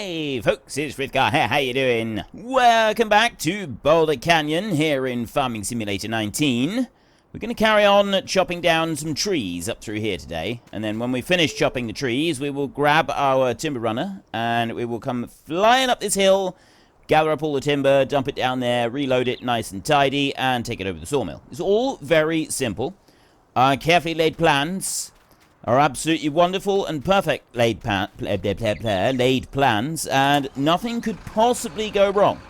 Hey folks, it's Frithgar here, how you doing? Welcome back to Boulder Canyon here in Farming Simulator 19. We're going to carry on chopping down some trees up through here today, and then when we finish chopping the trees, we will grab our timber runner, and we will come flying up this hill, gather up all the timber, dump it down there, reload it nice and tidy, and take it over to the sawmill. It's all very simple. Our carefully laid plans are absolutely wonderful and perfect laid plans, and nothing could possibly go wrong.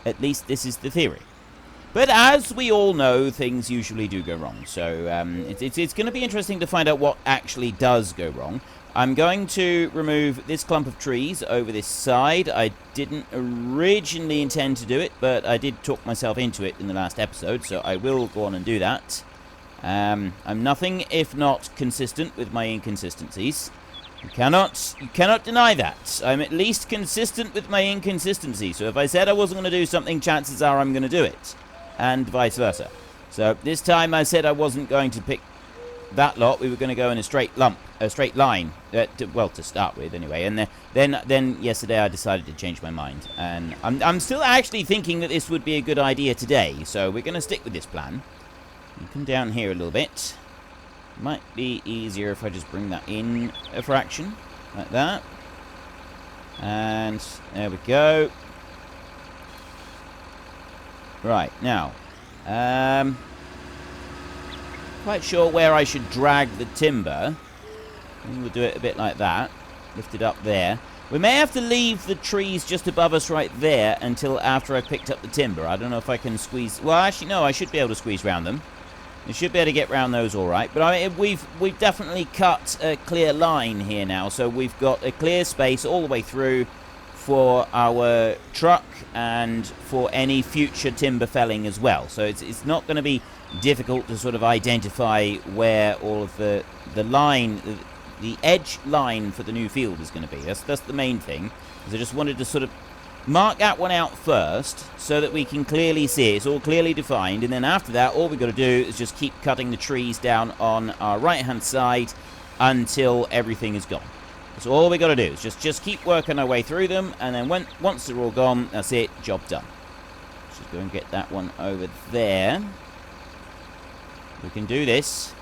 At least this is the theory. But as we all know, things usually do go wrong. So it's going to be interesting to find out what actually does go wrong. I'm going to remove this clump of trees over this side. I didn't originally intend to do it, but I did talk myself into it in the last episode, so I will go on and do that. I'm nothing if not consistent with my inconsistencies. You cannot deny that. I'm at least consistent with my inconsistencies. So if I said I wasn't going to do something, chances are I'm going to do it. And vice versa. So this time I said I wasn't going to pick that lot. We were going to go in a straight line. Well, to start with anyway. And then yesterday I decided to change my mind. And I'm still actually thinking that this would be a good idea today. So we're going to stick with this plan. You come down here a little bit. Might be easier if I just bring that in a fraction. Like that. And there we go. Right, now. Quite sure where I should drag the timber. We'll do it a bit like that. Lift it up there. We may have to leave the trees just above us right there until after I've picked up the timber. I don't know if I can squeeze... Well, actually, no, I should be able to squeeze around them. We should be able to get around those all right. But I mean, we've definitely cut a clear line here now. So we've got a clear space all the way through for our truck and for any future timber felling as well. So it's not going to be difficult to sort of identify where all of the line, the edge line for the new field is going to be. That's the main thing. I just wanted to sort of mark that one out first so that we can clearly see it. It's all clearly defined, and then after that all we've got to do is just keep cutting the trees down on our right hand side until everything is gone. That's all we got to do, is just keep working our way through them, and then once they're all gone, that's it, job done. Let's just go and get that one over there. We can do this.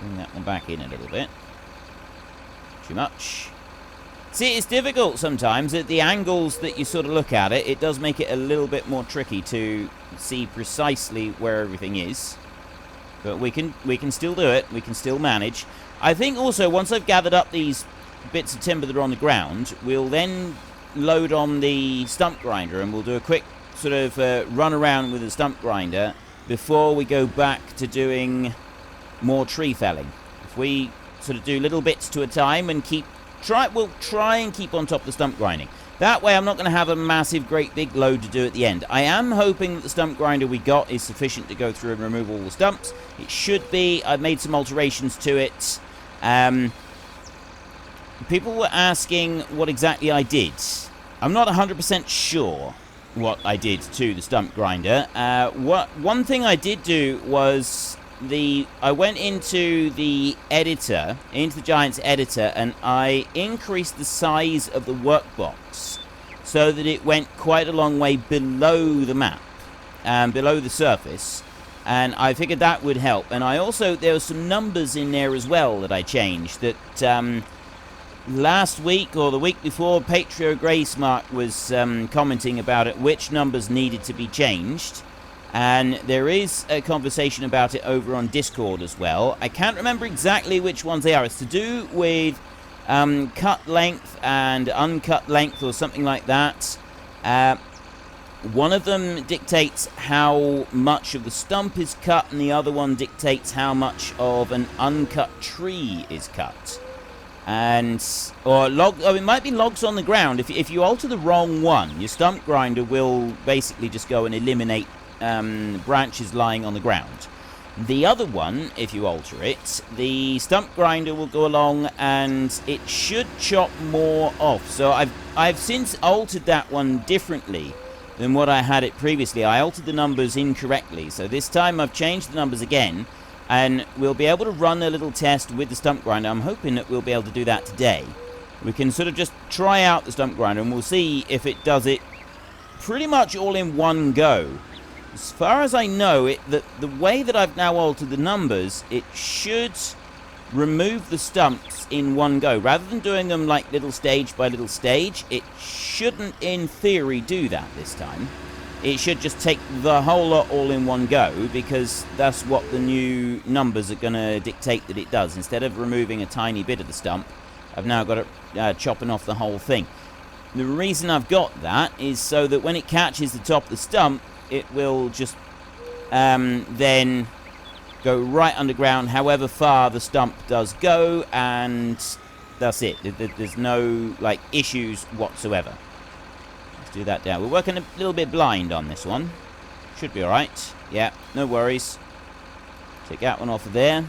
Bring that one back in a little bit. Too much. See, it's difficult sometimes at the angles that you sort of look at it. It does make it a little bit more tricky to see precisely where everything is. But we can still do it. We can still manage. I think also once I've gathered up these bits of timber that are on the ground, we'll then load on the stump grinder and we'll do a quick sort of run around with the stump grinder before we go back to doing more tree felling. If we sort of do little bits to a time and we'll try and keep on top of the stump grinding. That way I'm not going to have a massive, great big load to do at the end. I am hoping that the stump grinder we got is sufficient to go through and remove all the stumps. It should be. I've made some alterations to it. People were asking what exactly I did. I'm not 100% sure what I did to the stump grinder. One thing I did do was I went into the editor, into the Giants editor, and I increased the size of the workbox so that it went quite a long way below the map, below the surface, and I figured that would help. And there were some numbers in there as well that I changed that last week or the week before, Patrio Gracemark was commenting about it, which numbers needed to be changed. And there is a conversation about it over on Discord as well. I can't remember exactly which ones they are. It's to do with cut length and uncut length or something like that. One of them dictates how much of the stump is cut, and the other one dictates how much of an uncut tree is cut. It might be logs on the ground. If you alter the wrong one, your stump grinder will basically just go and eliminate branches lying on the ground. The other one, if you alter it, the stump grinder will go along and it should chop more off. So I've since altered that one differently than what I had it previously. I altered the numbers incorrectly, so this time I've changed the numbers again, and we'll be able to run a little test with the stump grinder. I'm hoping that we'll be able to do that today. we can sort of just try out the stump grinder, and we'll see if it does it pretty much all in one go. As far as I know, the way that I've now altered the numbers, it should remove the stumps in one go. Rather than doing them like little stage by little stage, it shouldn't, in theory, do that this time. It should just take the whole lot all in one go, because that's what the new numbers are going to dictate that it does. Instead of removing a tiny bit of the stump, I've now got it chopping off the whole thing. The reason I've got that is so that when it catches the top of the stump, it will just then go right underground however far the stump does go, and that's it. There's no like issues whatsoever. Do that down. We're working a little bit blind on this one. Should be alright. Yeah, no worries. Take that one off of there.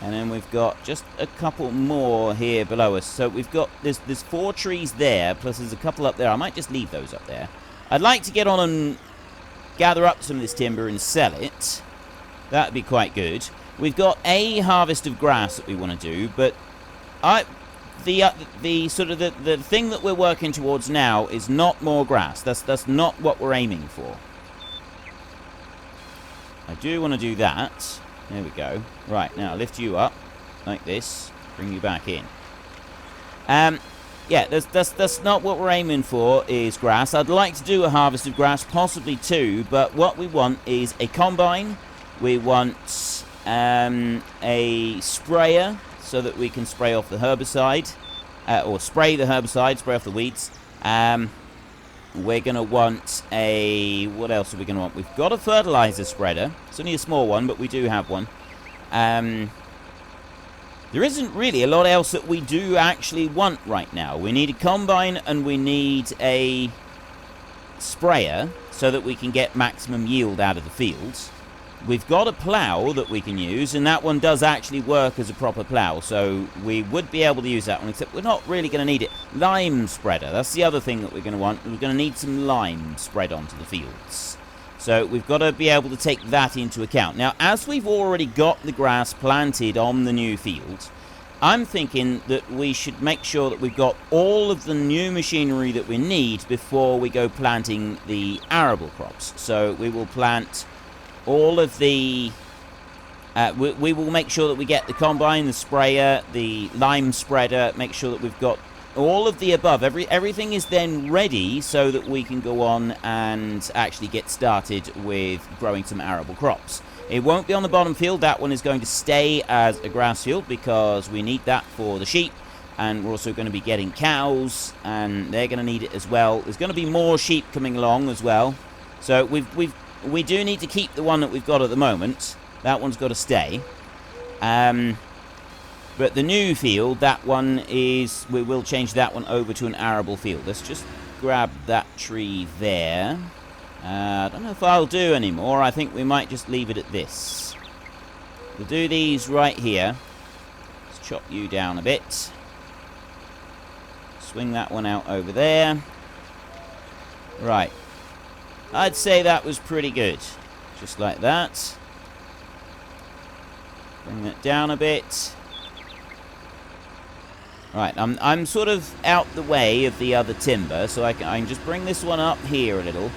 And then we've got just a couple more here below us. So we've got, there's 4 trees there, plus there's a couple up there. I might just leave those up there. I'd like to get on and gather up some of this timber and sell it. That'd be quite good. We've got a harvest of grass that we want to do, but the sort of the thing that we're working towards now is not more grass. That's not what we're aiming for. I do want to do that. There we go. Right, now lift you up like this. Bring you back in. Yeah, that's not what we're aiming for, is grass. I'd like to do a harvest of grass, possibly 2, but what we want is a combine. We want a sprayer, so that we can spray off the herbicide, or spray the herbicide, spray off the weeds. We're going to want a... what else are we going to want? We've got a fertilizer spreader. It's only a small one, but we do have one. There isn't really a lot else that we do actually want right now. We need a combine, and we need a sprayer, so that we can get maximum yield out of the fields. We've got a plough that we can use, and that one does actually work as a proper plough, so we would be able to use that one, except we're not really going to need it. Lime spreader, that's the other thing that we're going to want. We're going to need some lime spread onto the fields. So we've got to be able to take that into account. Now, as we've already got the grass planted on the new field, I'm thinking that we should make sure that we've got all of the new machinery that we need before we go planting the arable crops. So we will plant all of the... we will make sure that we get the combine, the sprayer, the lime spreader, make sure that we've got all of the above. Everything is then ready so that we can go on and actually get started with growing some arable crops. It won't be on the bottom field. That one is going to stay as a grass field because we need that for the sheep, and we're also going to be getting cows, and they're going to need it as well. There's going to be more sheep coming along as well. So we do need to keep the one that we've got at the moment. That one's got to stay. But the new field, that one is... we will change that one over to an arable field. Let's just grab that tree there. I don't know if I'll do any more. I think we might just leave it at this. We'll do these right here. Let's chop you down a bit. Swing that one out over there. Right. I'd say that was pretty good. Just like that. Bring that down a bit. Right, I'm sort of out the way of the other timber, so I can just bring this one up here a little,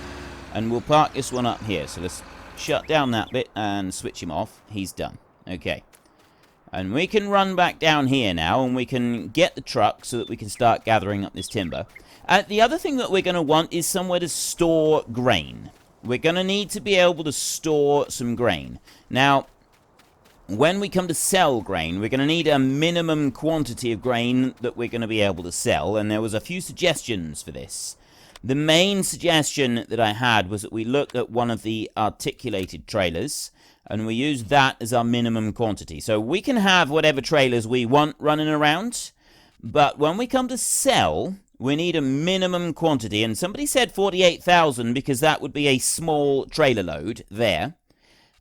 and we'll park this one up here. So let's shut down that bit and switch him off. He's done. Okay. And we can run back down here now, and we can get the truck so that we can start gathering up this timber. The other thing that we're going to want is somewhere to store grain. We're going to need to be able to store some grain. Now, when we come to sell grain, we're going to need a minimum quantity of grain that we're going to be able to sell, and there was a few suggestions for this. The main suggestion that I had was that we look at one of the articulated trailers, and we use that as our minimum quantity. So we can have whatever trailers we want running around, but when we come to sell, we need a minimum quantity, and somebody said 48,000 because that would be a small trailer load there.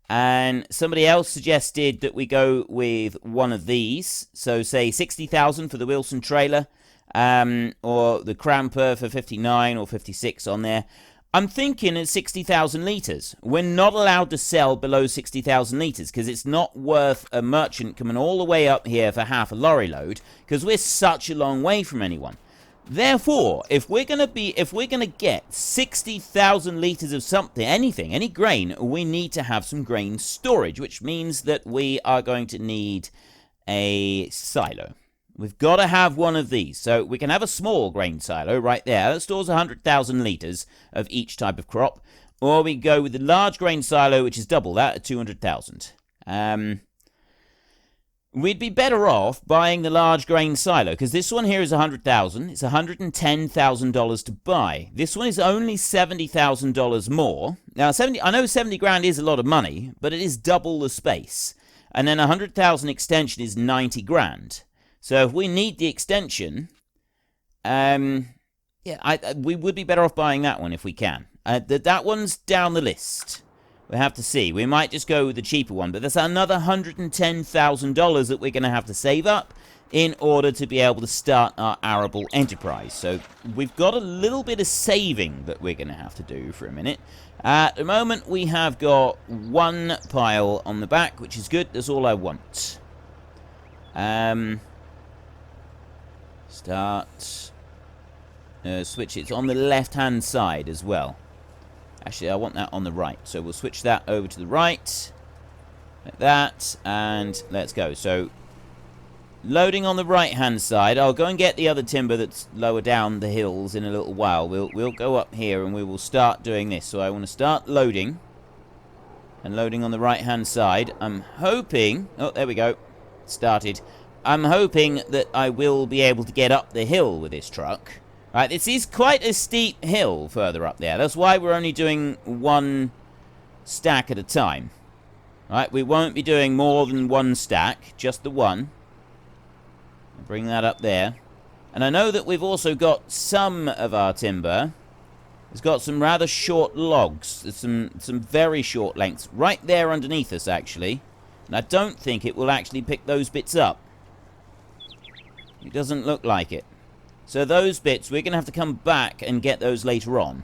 And somebody else suggested that we go with one of these. So say 60,000 for the Wilson trailer, or the Cramper for 59 or 56 on there. I'm thinking at 60,000 litres. We're not allowed to sell below 60,000 litres because it's not worth a merchant coming all the way up here for half a lorry load because we're such a long way from anyone. Therefore, if we're gonna get 60,000 litres of something, anything, any grain, we need to have some grain storage, which means that we are going to need a silo. We've got to have one of these. So we can have a small grain silo right there that stores 100,000 litres of each type of crop. Or we go with the large grain silo, which is double that at 200,000. We'd be better off buying the large grain silo, because this one here is 100,000. It's $110,000 to buy. This one is only $70,000 more. Now, I know 70 grand is a lot of money, but it is double the space. And then 100,000 extension is 90 grand. So if we need the extension, we would be better off buying that one if we can. That one's down the list. We'll have to see. We might just go with the cheaper one, but that's another $110,000 that we're going to have to save up in order to be able to start our arable enterprise. So we've got a little bit of saving that we're going to have to do for a minute. At the moment, we have got one pile on the back, which is good. That's all I want. Start. Switch. It's on the left-hand side as well. Actually, I want that on the right. So we'll switch that over to the right. Like that. And let's go. So, loading on the right-hand side. I'll go and get the other timber that's lower down the hills in a little while. We'll go up here and we will start doing this. So I want to start loading. And loading on the right-hand side. I'm hoping... Oh, there we go. Started. I'm hoping that I will be able to get up the hill with this truck. Right, this is quite a steep hill further up there. That's why we're only doing one stack at a time. Right, we won't be doing more than one stack, just the one. Bring that up there. And I know that we've also got some of our timber. It's got some rather short logs. There's some very short lengths right there underneath us, actually. And I don't think it will actually pick those bits up. It doesn't look like it. So those bits, we're going to have to come back and get those later on.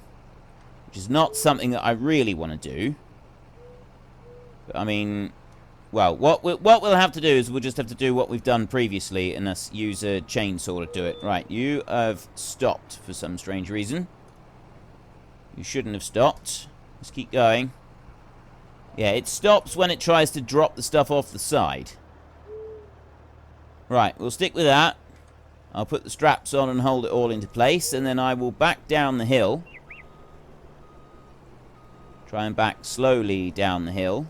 Which is not something that I really want to do. But, I mean, well, what we'll have to do is we'll just have to do what we've done previously and us use a chainsaw to do it. Right, you have stopped for some strange reason. You shouldn't have stopped. Let's keep going. Yeah, it stops when it tries to drop the stuff off the side. Right, we'll stick with that. I'll put the straps on and hold it all into place, and then I will back down the hill. Try and back slowly down the hill.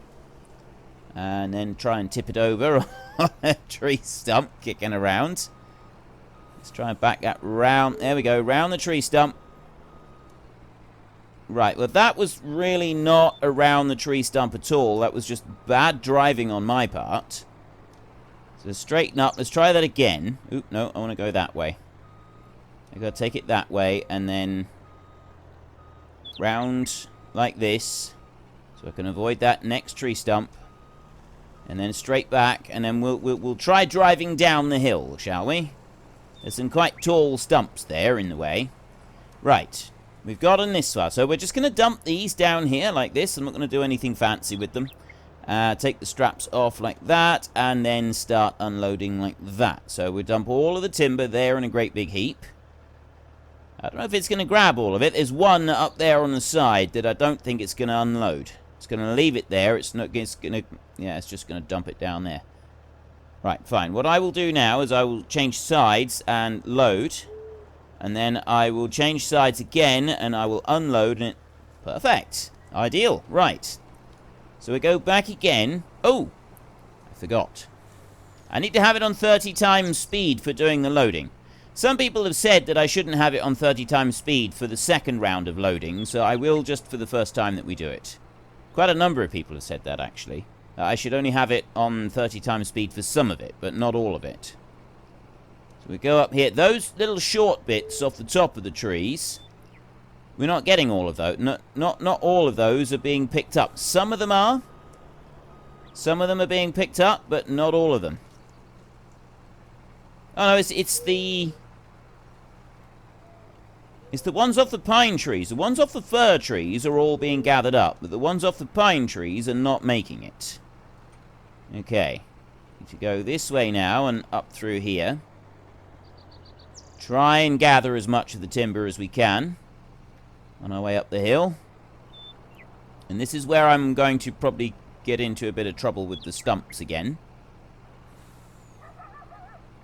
And then try and tip it over on a tree stump kicking around. Let's try and back that round. There we go, round the tree stump. Right, well that was really not around the tree stump at all. That was just bad driving on my part. So straighten up. Let's try that again. Oop, no, I want to go that way. I gotta take it that way and then round like this, so I can avoid that next tree stump, and then straight back, and then we'll try driving down the hill, shall we? There's some quite tall stumps there in the way. Right, we've gotten this far, so we're just gonna dump these down here like this. I'm not gonna do anything fancy with them. Take the straps off like that, and then start unloading like that. So we dump all of the timber there in a great big heap. I don't know if it's going to grab all of it. There's one up there on the side that I don't think it's going to unload. It's going to leave it there. It's not. It's going to. Yeah, it's just going to dump it down there. Right, fine. What I will do now is I will change sides and load, and then I will change sides again, and I will unload it. Perfect. Ideal. Right. So we go back again. Oh, I forgot. I need to have it on 30 times speed for doing the loading. Some people have said that I shouldn't have it on 30 times speed for the second round of loading, so I will just for the first time that we do it. Quite a number of people have said that, actually. I should only have it on 30 times speed for some of it, but not all of it. So we go up here. Those little short bits off the top of the trees... We're not getting all of those. Not all of those are being picked up. Some of them are. Some of them are being picked up, but not all of them. Oh no, it's the... It's the ones off the pine trees. The ones off the fir trees are all being gathered up, but the ones off the pine trees are not making it. Okay. Need to go this way now and up through here. Try and gather as much of the timber as we can on our way up the hill. And this is where I'm going to probably get into a bit of trouble with the stumps again.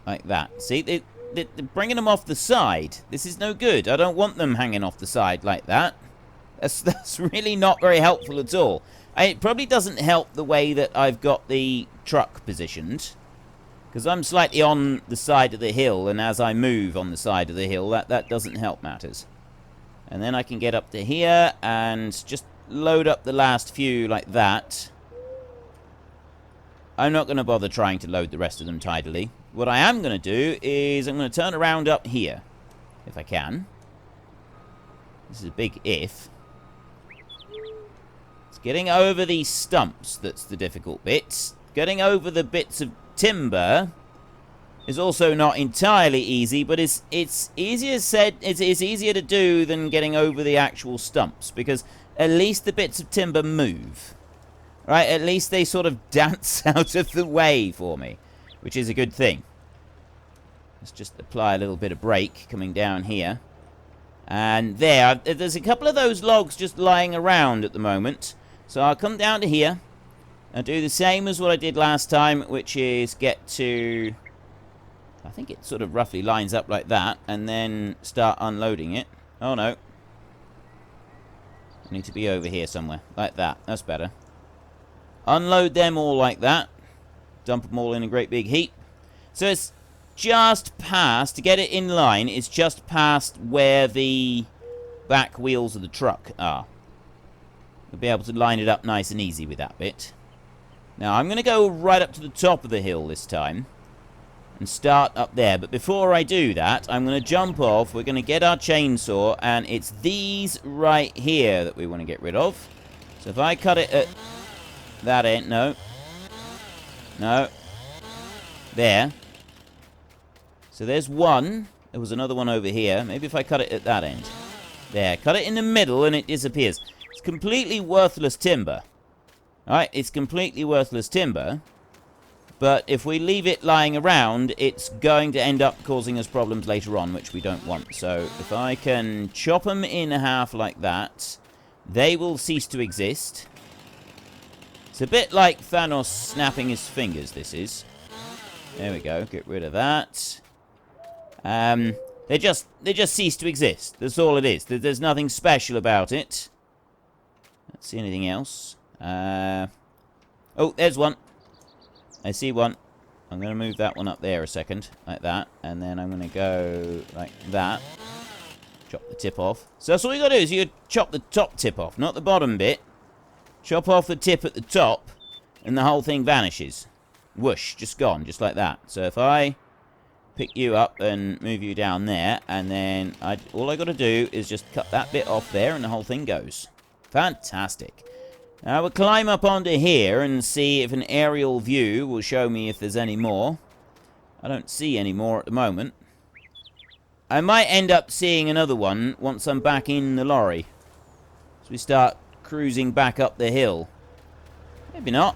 Like that. See, they're bringing them off the side. This is no good. I don't want them hanging off the side like that. That's really not very helpful at all. It probably doesn't help the way that I've got the truck positioned. Because I'm slightly on the side of the hill, and as I move on the side of the hill, that doesn't help matters. And then I can get up to here and just load up the last few like that. I'm not going to bother trying to load the rest of them tidily. What I am going to do is I'm going to turn around up here, if I can. This is a big if. It's getting over these stumps that's the difficult bit. Getting over the bits of timber is also not entirely easy, but it's easier said. It's easier to do than getting over the actual stumps, because at least the bits of timber move. Right, at least they sort of dance out of the way for me, which is a good thing. Let's just apply a little bit of brake coming down here. And there's a couple of those logs just lying around at the moment. So I'll come down to here and do the same as what I did last time, which is get to... I think it sort of roughly lines up like that, and then start unloading it. Oh no. I need to be over here somewhere, like that. That's better. Unload them all like that. Dump them all in a great big heap. So it's just past, to get it in line, it's just past where the back wheels of the truck are. We'll be able to line it up nice and easy with that bit. Now, I'm going to go right up to the top of the hill this time and start up there. But before I do that, I'm going to jump off. We're going to get our chainsaw, and it's these right here that we want to get rid of. So if I cut it at... that end, no. No. There. So there's one. There was another one over here. Maybe if I cut it at that end. There. Cut it in the middle and it disappears. It's completely worthless timber. Alright, it's completely worthless timber. But if we leave it lying around, it's going to end up causing us problems later on, which we don't want. So if I can chop them in half like that, they will cease to exist. It's a bit like Thanos snapping his fingers, this is. There we go, get rid of that. They just cease to exist. That's all it is. There's nothing special about it. Let's see anything else. Oh, there's one. I see one. I'm going to move that one up there a second, like that. And then I'm going to go like that. Chop the tip off. So that's all you got to do, is you chop the top tip off, not the bottom bit. Chop off the tip at the top, and the whole thing vanishes. Whoosh, just gone, just like that. So if I pick you up and move you down there, and then all I got to do is just cut that bit off there, and the whole thing goes. Fantastic. Now we'll climb up onto here and see if an aerial view will show me if there's any more. I don't see any more at the moment. I might end up seeing another one once I'm back in the lorry. So we start cruising back up the hill. Maybe not.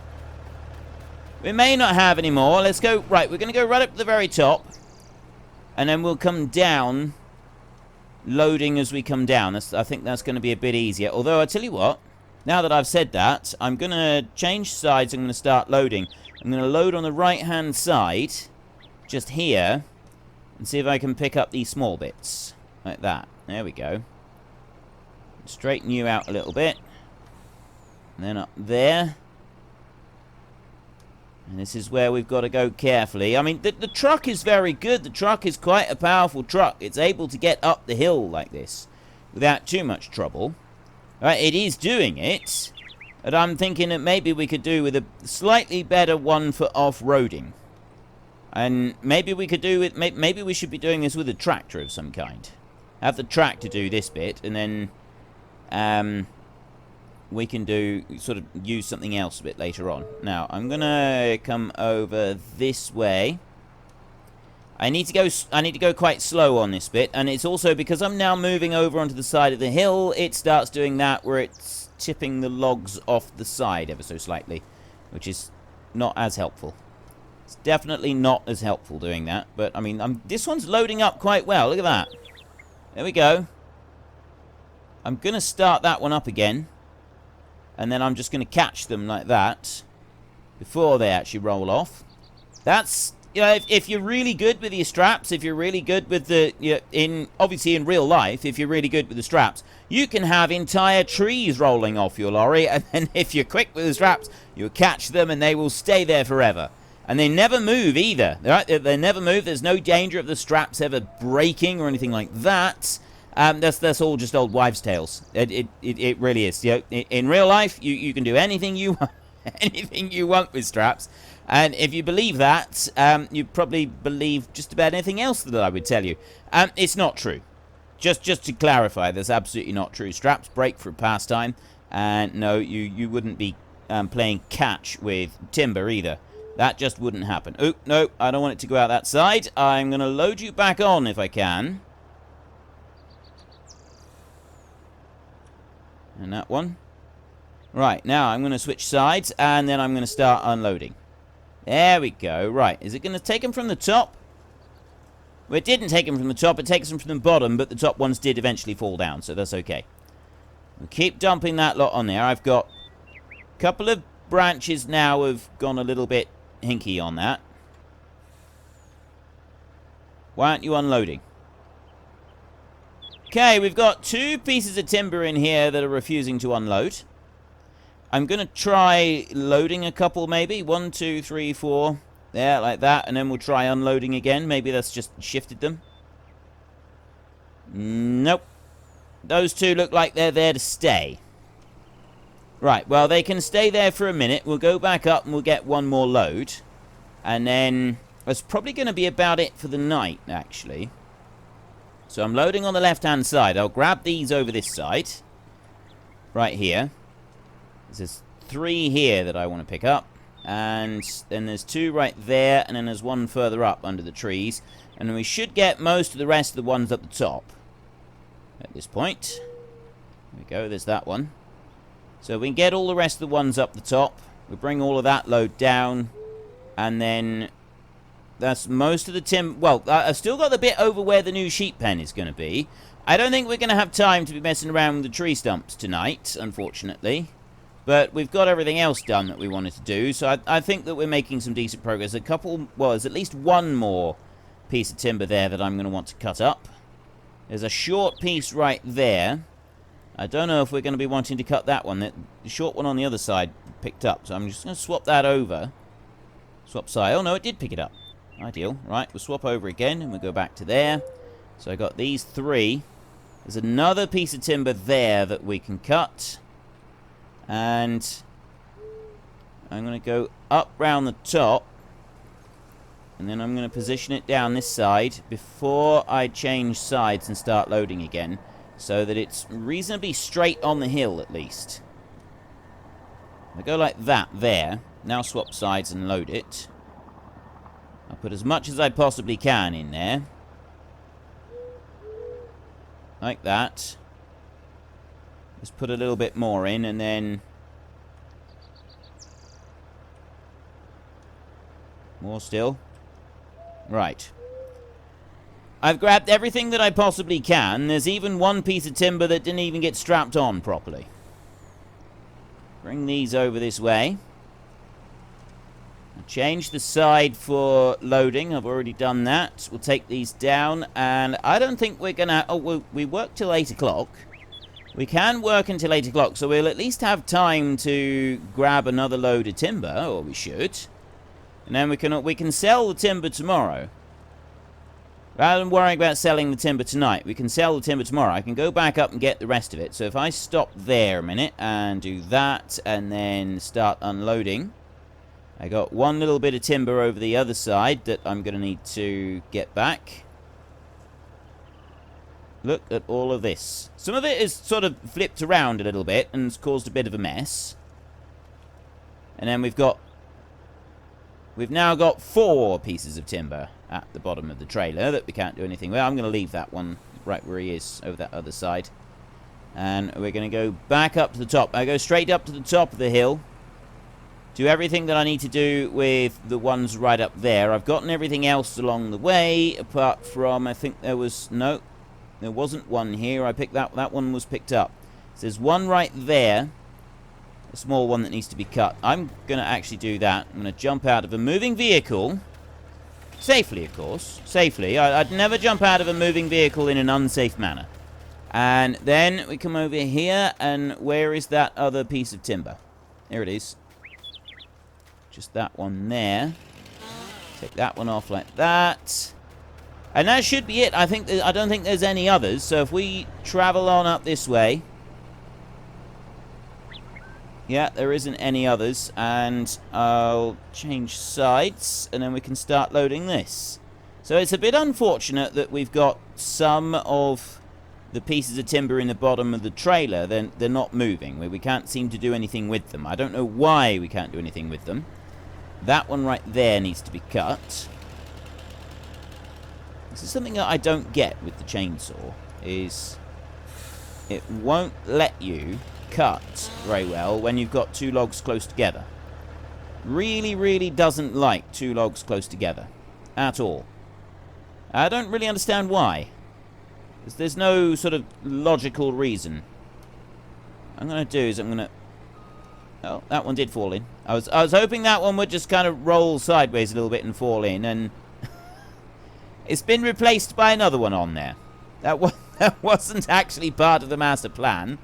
We may not have any more. Let's go. Right, we're going to go right up to the very top. And then we'll come down, loading as we come down. I think that's going to be a bit easier. Although, I tell you what, now that I've said that, I'm going to change sides. I'm going to start loading. I'm going to load on the right-hand side, just here, and see if I can pick up these small bits. Like that. There we go. Straighten you out a little bit. And then up there. And this is where we've got to go carefully. I mean, the truck is very good. The truck is quite a powerful truck. It's able to get up the hill like this without too much trouble. Right, it is doing it. But I'm thinking that maybe we could do with a slightly better one for off-roading. And maybe we could do with... Maybe we should be doing this with a tractor of some kind. Have the tractor do this bit, and then... we can sort of use something else a bit later on. Now, I'm going to come over this way. I need to go quite slow on this bit, and it's also because I'm now moving over onto the side of the hill, it starts doing that where it's tipping the logs off the side ever so slightly, which is not as helpful. It's definitely not as helpful doing that, but I mean, this one's loading up quite well. Look at that. There we go. I'm going to start that one up again, and then I'm just going to catch them like that before they actually roll off. That's, you know, if you're really good with your straps, if you're really good with the, obviously in real life, if you're really good with the straps, you can have entire trees rolling off your lorry, and then if you're quick with the straps, you'll catch them and they will stay there forever. And they never move either. Right? They never move. There's no danger of the straps ever breaking or anything like that. That's all just old wives' tales. It really is. You know, in real life, you can do anything you want, anything you want with straps. And if you believe that, you probably believe just about anything else that I would tell you. It's not true. Just to clarify, that's absolutely not true. Straps break for pastime, and no, you wouldn't be playing catch with timber either. That just wouldn't happen. Oh, no, I don't want it to go out that side. I'm going to load you back on if I can. And that one. Right, now I'm going to switch sides, and then I'm going to start unloading. There we go. Right, is it going to take them from the top? Well, it didn't take them from the top. It takes them from the bottom, but the top ones did eventually fall down, so that's okay. We'll keep dumping that lot on there. I've got a couple of branches now have gone a little bit hinky on that. Why aren't you unloading? Okay, we've got 2 pieces of timber in here that are refusing to unload. I'm going to try loading a couple maybe. 1, 2, 3, 4. There, like that. And then we'll try unloading again. Maybe that's just shifted them. Nope. Those 2 look like they're there to stay. Right, well, they can stay there for a minute. We'll go back up and we'll get one more load. And then that's probably going to be about it for the night, actually. So I'm loading on the left-hand side. I'll grab these over this side. Right here. There's 3 here that I want to pick up. And then there's 2 right there. And then there's 1 further up under the trees. And we should get most of the rest of the ones up the top. At this point. There we go. There's that one. So we can get all the rest of the ones up the top. We bring all of that load down. And then that's most of the timber. Well, I've still got the bit over where the new sheep pen is going to be. I don't think we're going to have time to be messing around with the tree stumps tonight, unfortunately. But we've got everything else done that we wanted to do. So I think that we're making some decent progress. There's at least 1 more piece of timber there that I'm going to want to cut up. There's a short piece right there. I don't know if we're going to be wanting to cut that one. The short one on the other side picked up. So I'm just going to swap that over. Swap side. Oh, no, it did pick it up. Ideal. Right, we'll swap over again, and we'll go back to there. So I got these 3. There's another piece of timber there that we can cut. And I'm going to go up round the top. And then I'm going to position it down this side before I change sides and start loading again. So that it's reasonably straight on the hill, at least. I go like that there. Now swap sides and load it. I'll put as much as I possibly can in there. Like that. Just put a little bit more in, and then more still. Right. I've grabbed everything that I possibly can. There's even 1 piece of timber that didn't even get strapped on properly. Bring these over this way. Change the side for loading. I've already done that. We'll take these down, and I don't think we're gonna... Oh, we work till 8 o'clock. We can work until 8 o'clock, so we'll at least have time to grab another load of timber, or we should. And then we can sell the timber tomorrow. Rather than worrying about selling the timber tonight, we can sell the timber tomorrow. I can go back up and get the rest of it. So if I stop there a minute and do that, and then start unloading... I got 1 little bit of timber over the other side that I'm going to need to get back. Look at all of this. Some of it is sort of flipped around a little bit and has caused a bit of a mess. And then we've now got 4 pieces of timber. at the bottom of the trailer that we can't do anything with. I'm going to leave that one right where he is, over that other side. And we're going to go back up to the top. I go straight up to the top of the hill. Do everything that I need to do with the ones right up there. I've gotten everything else along the way, apart from, I think there was, no, there wasn't one here. I picked that one was picked up. So there's one right there, a small one that needs to be cut. I'm going to actually do that. I'm going to jump out of a moving vehicle, safely, of course, safely. I'd never jump out of a moving vehicle in an unsafe manner. And then we come over here, and where is that other piece of timber? There it is. Just that one there. Take that one off like that. And that should be it. I don't think there's any others. So if we travel on up this way. Yeah, there isn't any others. And I'll change sides. And then we can start loading this. So it's a bit unfortunate that we've got some of the pieces of timber in the bottom of the trailer. They're not moving. We can't seem to do anything with them. I don't know why we can't do anything with them. That one right there needs to be cut. This is something that I don't get with the chainsaw, is it won't let you cut very well when you've got two logs close together. Really, really doesn't like two logs close together. At all. I don't really understand why. There's no sort of logical reason. What I'm going to do is I'm going to... Oh, that one did fall in. I was hoping that one would just kind of roll sideways a little bit and fall in, and it's been replaced by another one on there. That wasn't actually part of the master plan.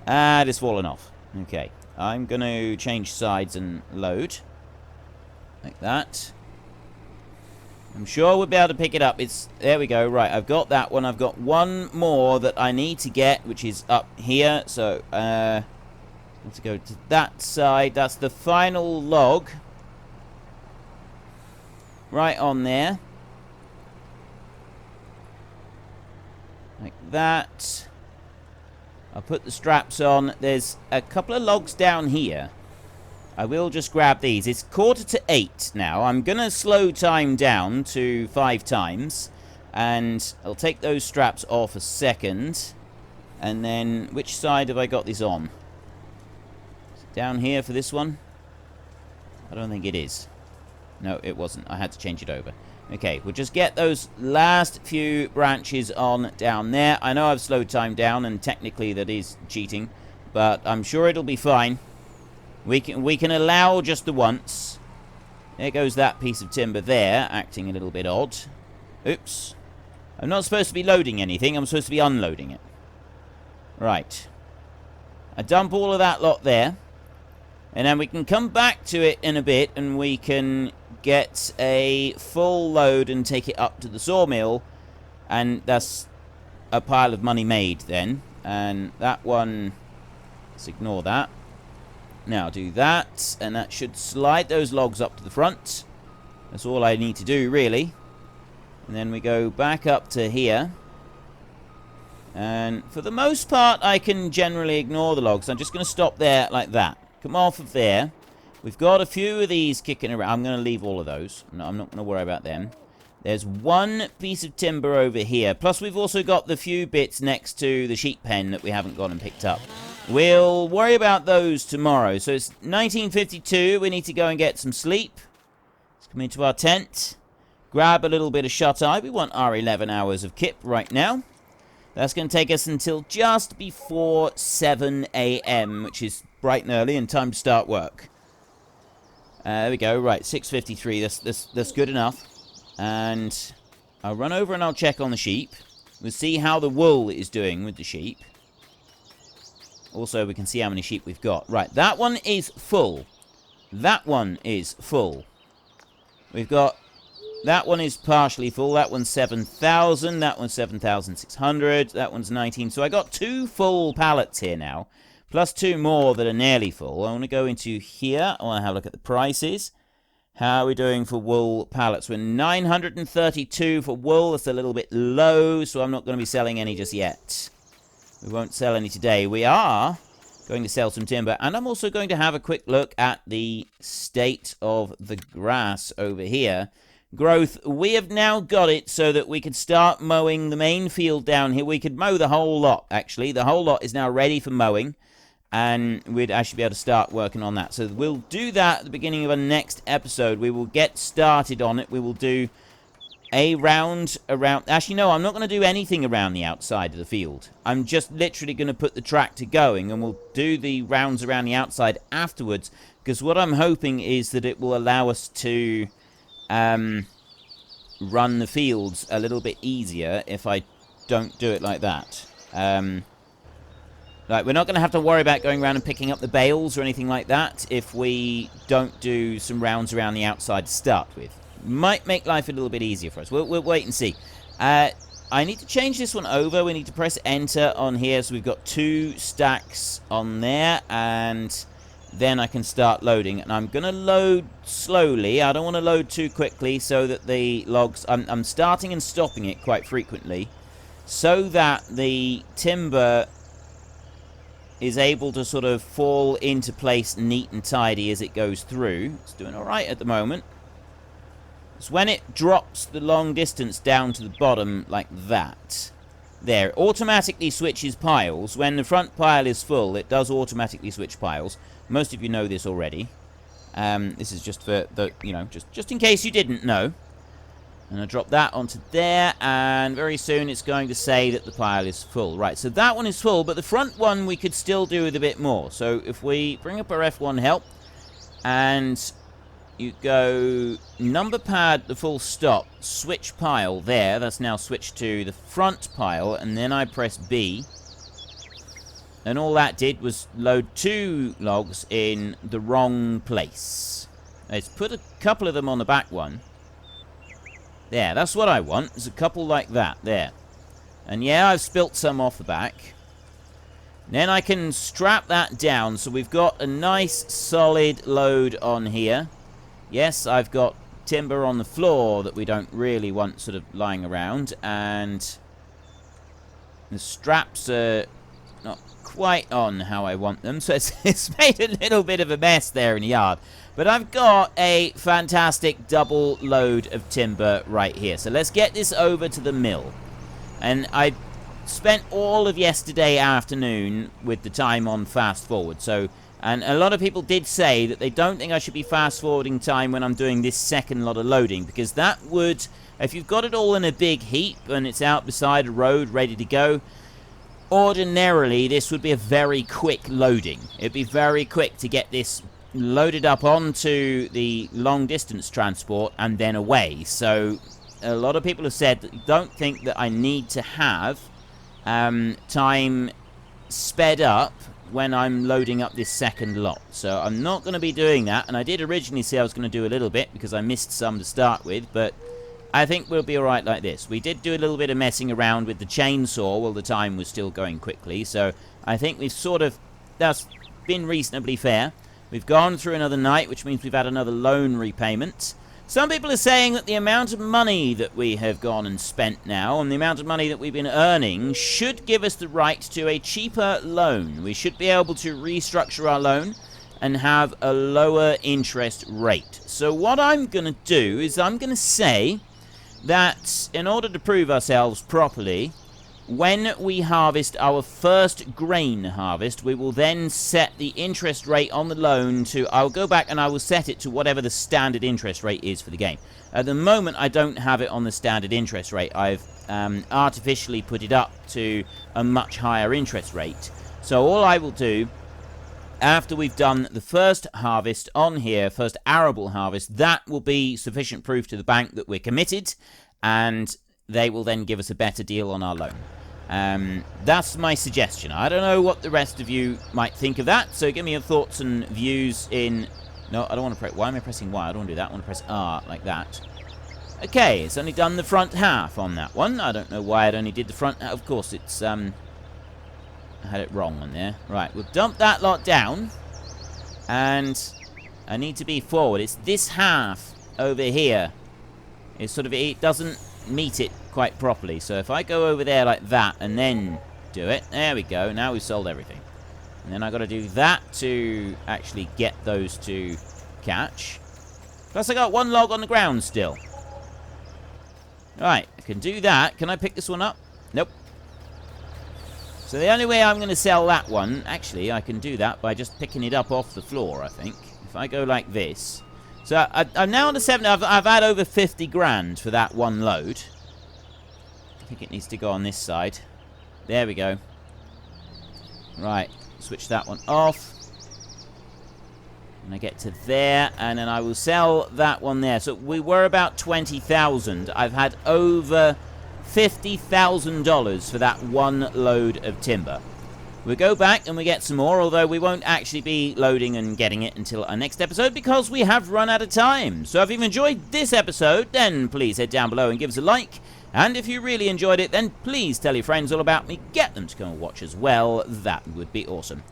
And it's fallen off. Okay, I'm going to change sides and load. Like that. I'm sure we'll be able to pick it up. There we go. Right, I've got that one. I've got one more that I need to get, which is up here. So, let's go to that side. That's the final log. Right on there. Like that. I'll put the straps on. There's a couple of logs down here. I will just grab these. It's 7:45 now. I'm going to slow time down to 5 times. And I'll take those straps off a second. And then, which side have I got these on? Down here for this one? I don't think it is. No, it wasn't. I had to change it over. Okay, we'll just get those last few branches on down there. I know I've slowed time down, and technically that is cheating, but I'm sure it'll be fine. We can allow just the once. There goes that piece of timber there, acting a little bit odd. Oops. I'm not supposed to be loading anything. I'm supposed to be unloading it. Right. I dump all of that lot there. And then we can come back to it in a bit, and we can get a full load and take it up to the sawmill. And that's a pile of money made then. And that one, let's ignore that. Now do that, and that should slide those logs up to the front. That's all I need to do, really. And then we go back up to here. And for the most part, I can generally ignore the logs. I'm just going to stop there like that. Come off of there. We've got a few of these kicking around. I'm going to leave all of those. No, I'm not going to worry about them. There's one piece of timber over here. Plus, we've also got the few bits next to the sheep pen that we haven't gone and picked up. We'll worry about those tomorrow. So it's 19:52. We need to go and get some sleep. Let's come into our tent. Grab a little bit of shut-eye. We want our 11 hours of kip right now. That's going to take us until just before 7 a.m., which is bright and early and time to start work. There we go. Right, 6:53. That's good enough. And I'll run over and I'll check on the sheep. We'll see how the wool is doing with the sheep. Also, we can see how many sheep we've got. Right, that one is full. That one is full. We've got... That one is partially full. That one's 7,000. That one's 7,600. That one's 19. So I got 2 full pallets here now. Plus 2 more that are nearly full. I want to go into here. I want to have a look at the prices. How are we doing for wool pallets? We're 932 for wool. That's a little bit low, so I'm not going to be selling any just yet. We won't sell any today. We are going to sell some timber. And I'm also going to have a quick look at the state of the grass over here. growth. We have now got it so that we could start mowing the main field down here. We could mow the whole lot, actually. The whole lot is now ready for mowing, and we'd actually be able to start working on that. So we'll do that at the beginning of our next episode. We will get started on it. We will do a round around... Actually, no, I'm not going to do anything around the outside of the field. I'm just literally going to put the tractor going, and we'll do the rounds around the outside afterwards, because what I'm hoping is that it will allow us to run the fields a little bit easier if I don't do it like that. Like, we're not going to have to worry about going around and picking up the bales or anything like that if we don't do some rounds around the outside to start with. Might make life a little bit easier for us. We'll wait and see. I need to change this one over. We need to press enter on here. So we've got 2 stacks on there. And then I can start loading. And I'm going to load slowly. I don't want to load too quickly so that the logs... I'm starting and stopping it quite frequently, so that the timber is able to sort of fall into place neat and tidy as it goes through. It's doing all right at the moment. So when it drops the long distance down to the bottom like that, there, it automatically switches piles. When the front pile is full, it does automatically switch piles. Most of you know this already. This is just for the, you know, just in case you didn't know. And I drop that onto there, and very soon it's going to say that the pile is full. Right, so that one is full, but the front one we could still do with a bit more. So if we bring up our F1 help, and you go number pad, the full stop, switch pile there. That's now switched to the front pile, and then I press B. And all that did was load 2 logs in the wrong place. Let's put a couple of them on the back one. There, that's what I want. There's a couple like that, there. And yeah, I've spilt some off the back. Then I can strap that down, so we've got a nice solid load on here. Yes, I've got timber on the floor that we don't really want sort of lying around, and the straps are not quite on how I want them, so it's made a little bit of a mess there in the yard. But I've got a fantastic double load of timber right here. So let's get this over to the mill. And I spent all of yesterday afternoon with the time on fast forward. So, and a lot of people did say that they don't think I should be fast forwarding time when I'm doing this second lot of loading, because that would, if you've got it all in a big heap and it's out beside a road ready to go, ordinarily this would be a very quick loading. It'd be very quick to get this loaded up onto the long distance transport and then away. So a lot of people have said that don't think that I need to have time sped up when I'm loading up this second lot. So I'm not going to be doing that, and I did originally say I was going to do a little bit because I missed some to start with, but I think we'll be alright like this. We did do a little bit of messing around with the chainsaw while the time was still going quickly, so I think we've sort of, that's been reasonably fair. We've gone through another night, which means we've had another loan repayment. Some people are saying that the amount of money that we have gone and spent now, and the amount of money that we've been earning, should give us the right to a cheaper loan. We should be able to restructure our loan and have a lower interest rate. So what I'm going to do is I'm going to say that in order to prove ourselves properly, when we harvest our first grain harvest, we will then set the interest rate on the loan to, I'll go back and I will set it to whatever the standard interest rate is for the game. At the moment, I don't have it on the standard interest rate. I've artificially put it up to a much higher interest rate. So all I will do, after we've done the first harvest on here, first arable harvest, that will be sufficient proof to the bank that we're committed, and they will then give us a better deal on our loan. That's my suggestion. I don't know what the rest of you might think of that, so give me your thoughts and views in... No, I don't want to press... Why am I pressing Y? I don't want to do that. I want to press R, like that. Okay, it's only done the front half on that one. I don't know why it only did the front half. Of course, it's... I had it wrong on there. Right, we'll dump that lot down. And I need to be forward. It's this half over here. It's sort of... It doesn't meet it quite properly. So if I go over there like that and then do it. There we go. Now we've sold everything. And then I've got to do that to actually get those to catch. Plus I got one log on the ground still. Right, I can do that. Can I pick this one up? Nope. So the only way I'm going to sell that one, actually, I can do that by just picking it up off the floor, I think. If I go like this. So I'm now on the 7. I've had over 50 grand for that one load. I think it needs to go on this side. There we go. Right, switch that one off. And I get to there, and then I will sell that one there. So we were about 20,000. I've had over $50,000 for that one load of timber. We'll go back and we get some more, although we won't actually be loading and getting it until our next episode because we have run out of time. So if you've enjoyed this episode, then please head down below and give us a like. And if you really enjoyed it, then please tell your friends all about me. Get them to come and watch as well. That would be awesome.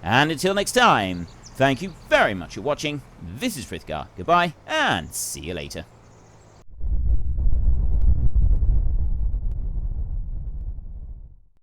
And until next time, thank you very much for watching. This is Frithgar. Goodbye, and see you later.